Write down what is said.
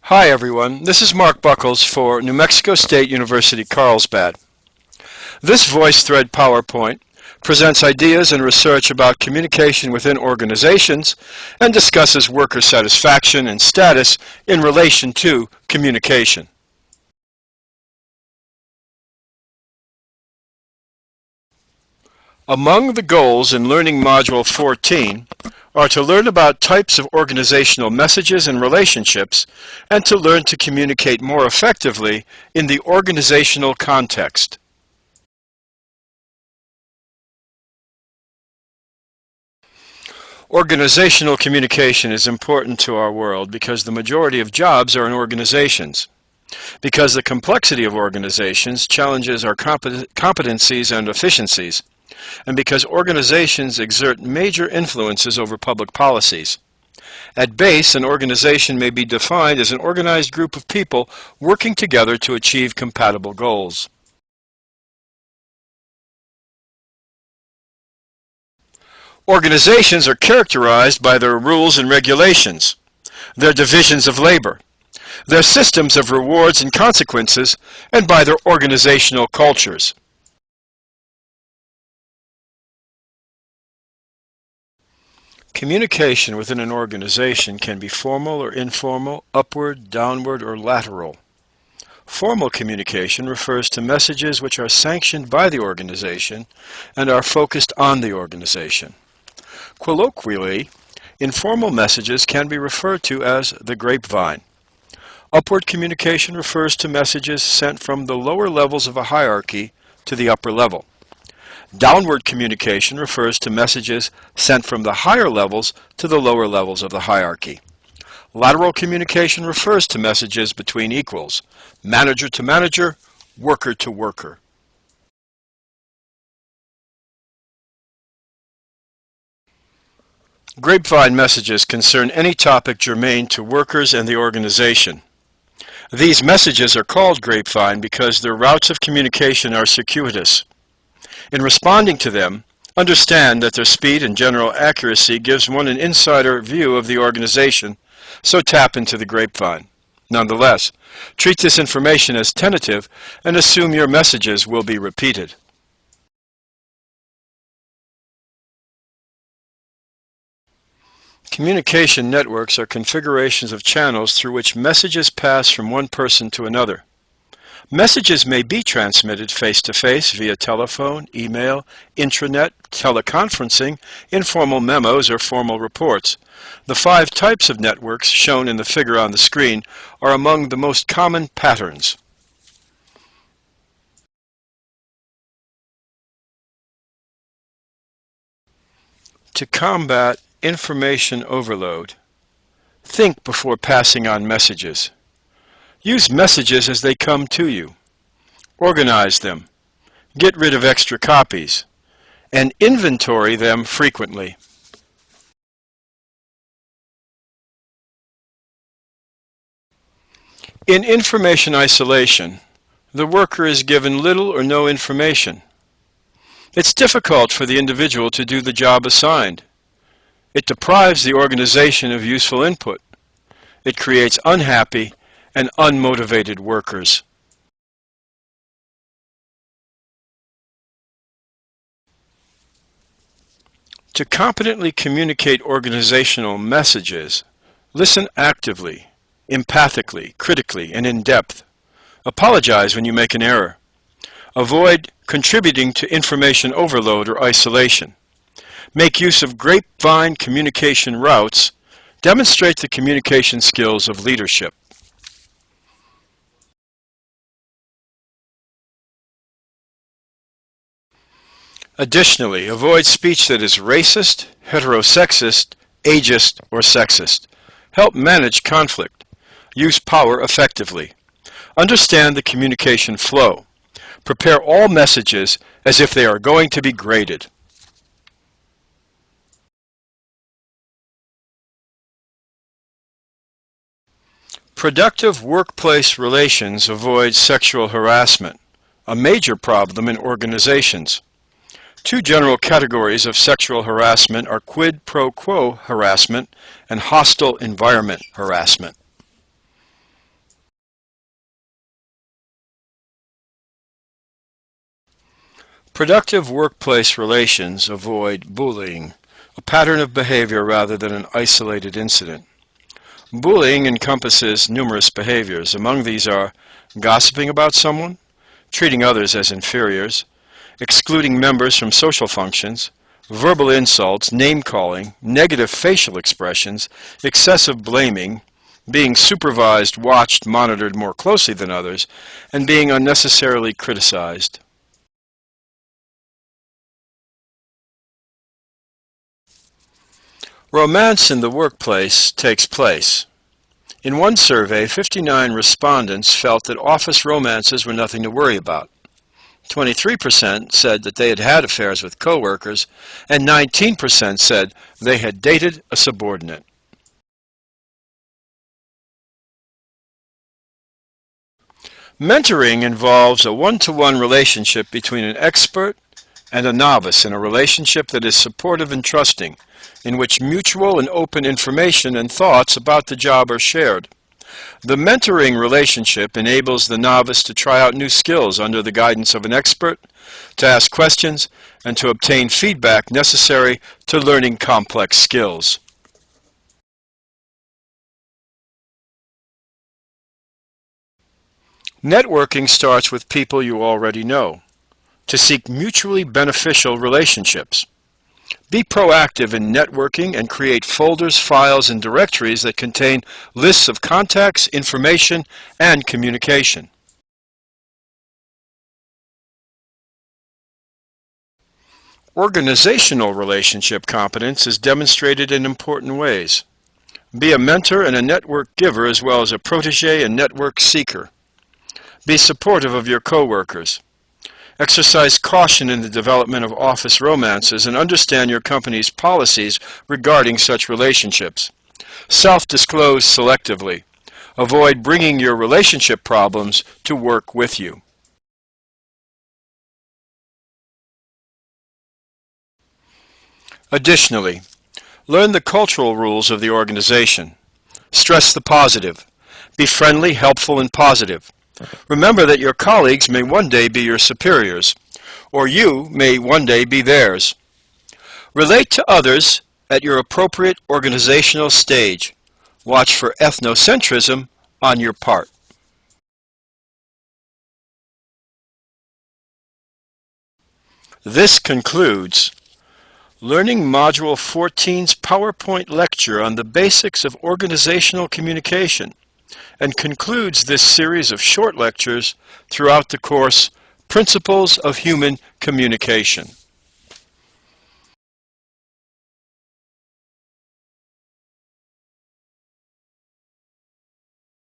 Hi everyone, this is Mark Buckles for New Mexico State University Carlsbad. This VoiceThread PowerPoint presents ideas and research about communication within organizations and discusses worker satisfaction and status in relation to communication. Among the goals in Learning Module 14 are to learn about types of organizational messages and relationships, and to learn to communicate more effectively in the organizational context. Organizational communication is important to our world because the majority of jobs are in organizations. Because the complexity of organizations challenges our competencies and efficiencies, and because organizations exert major influences over public policies. At base, an organization may be defined as an organized group of people working together to achieve compatible goals. Organizations are characterized by their rules and regulations, their divisions of labor, their systems of rewards and consequences, and by their organizational cultures. Communication within an organization can be formal or informal, upward, downward, or lateral. Formal communication refers to messages which are sanctioned by the organization and are focused on the organization. Colloquially, informal messages can be referred to as the grapevine. Upward communication refers to messages sent from the lower levels of a hierarchy to the upper level. Downward communication refers to messages sent from the higher levels to the lower levels of the hierarchy. Lateral communication refers to messages between equals, manager to manager, worker to worker. Grapevine messages concern any topic germane to workers and the organization. These messages are called grapevine because their routes of communication are circuitous. In responding to them, understand that their speed and general accuracy gives one an insider view of the organization, so tap into the grapevine. Nonetheless, treat this information as tentative and assume your messages will be repeated. Communication networks are configurations of channels through which messages pass from one person to another. Messages may be transmitted face-to-face via telephone, email, intranet, teleconferencing, informal memos, or formal reports. The 5 types of networks shown in the figure on the screen are among the most common patterns. To combat information overload, think before passing on messages. Use messages as they come to you. Organize them. Get rid of extra copies. And inventory them frequently. In information isolation, the worker is given little or no information. It's difficult for the individual to do the job assigned. It deprives the organization of useful input. It creates unhappy and unmotivated workers. To competently communicate organizational messages, listen actively, empathically, critically, and in depth. Apologize when you make an error. Avoid contributing to information overload or isolation. Make use of grapevine communication routes. Demonstrate the communication skills of leadership. Additionally, avoid speech that is racist, heterosexist, ageist, or sexist. Help manage conflict. Use power effectively. Understand the communication flow. Prepare all messages as if they are going to be graded. Productive workplace relations avoid sexual harassment, a major problem in organizations. 2 general categories of sexual harassment are quid pro quo harassment and hostile environment harassment. Productive workplace relations avoid bullying, a pattern of behavior rather than an isolated incident. Bullying encompasses numerous behaviors. Among these are gossiping about someone, treating others as inferiors, excluding members from social functions, verbal insults, name-calling, negative facial expressions, excessive blaming, being supervised, watched, monitored more closely than others, and being unnecessarily criticized. Romance in the workplace takes place. In one survey, 59 respondents felt that office romances were nothing to worry about. 23% said that they had had affairs with coworkers, and 19% said they had dated a subordinate. Mentoring involves a one-to-one relationship between an expert and a novice in a relationship that is supportive and trusting, in which mutual and open information and thoughts about the job are shared. The mentoring relationship enables the novice to try out new skills under the guidance of an expert, to ask questions, and to obtain feedback necessary to learning complex skills. Networking starts with people you already know, to seek mutually beneficial relationships. Be proactive in networking and create folders, files, and directories that contain lists of contacts, information, and communication. Organizational relationship competence is demonstrated in important ways. Be a mentor and a network giver as well as a protege and network seeker. Be supportive of your coworkers. Exercise caution in the development of office romances and understand your company's policies regarding such relationships. Self-disclose selectively. Avoid bringing your relationship problems to work with you. Additionally, learn the cultural rules of the organization. Stress the positive. Be friendly, helpful, and positive. Remember that your colleagues may one day be your superiors, or you may one day be theirs. Relate to others at your appropriate organizational stage. Watch for ethnocentrism on your part. This concludes Learning Module 14's PowerPoint lecture on the basics of organizational communication, and concludes this series of short lectures throughout the course, Principles of Human Communication.